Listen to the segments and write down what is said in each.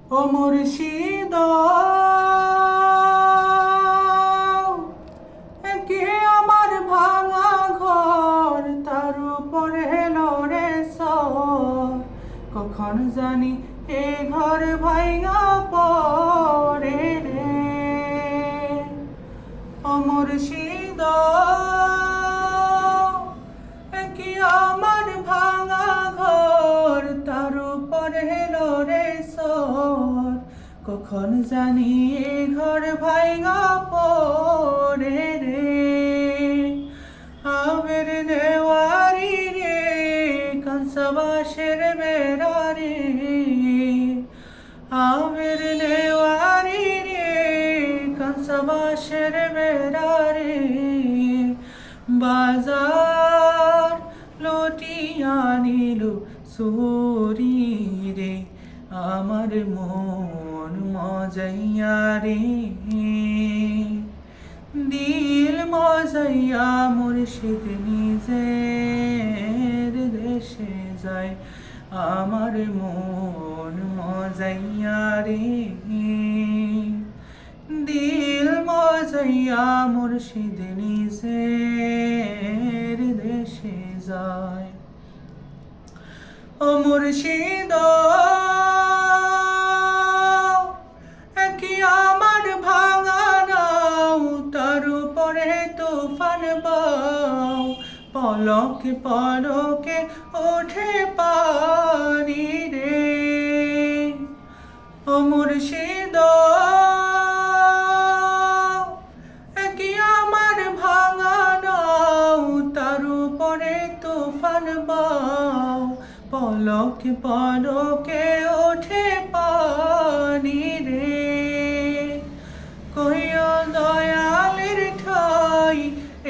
ও মুর্শিদ কি আমার ভাঙা ঘর তার উপরে এলো রে সর কখন জানি এ ঘর ভাঙা পড়ে রে ও মুর্শিদ কি আমার ভাঙা ঘর তার উপরে এলো রে সর কখন জানি এ ঘর ভাঙা পড়ে রে আবের দেওয়ারি রে কনসবাসের বেড়া রে আবের দেওয়ারি রে কনসবাসের বেড়া রে বাজার লটিয়া নিল সুরি রে আমার মন মজাইয়া রে দিল মজাইয়া মুর্শিদ নিজের দেশে যায় আমার মন মজাইয়া রে দিল মজাইয়া মুর্শিদ নিজের দেশে যায় ও মুর্শিদ কি আমার ভাঙা নাও তার উপরে তুফান বাও পলকে পলকে ওঠে পানি রে ও মুর্শিদ কি আমার ভাঙা নাও তার উপরে তুফান বাও পলকে পলকে ওঠে পানি রে কহিও দয়ালের ঠাই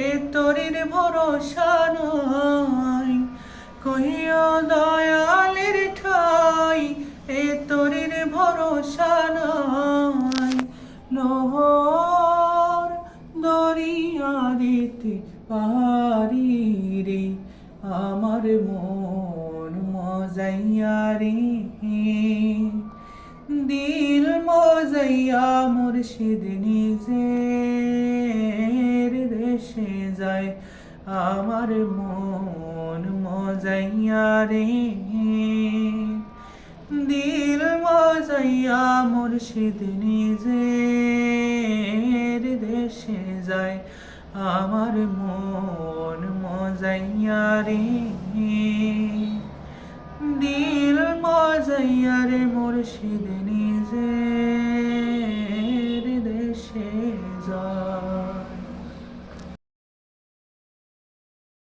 এ তরির ভরসা নাই কহিও দয়ালের ঠাই এ তরির ভরসা নাই নহর দরিয়া দিতে পারি রে আমার মন মজাইয়া রে দিল মজাইয়া মুর্শিদ নিজের দেশে যায় আমার মন মজাইয়া রে দিল মজাইয়া মুর্শিদ নিজের দেশে যায় আমার মন মজাইয়া রে দিল মজাইয়া রে মুর্শিদ নিজে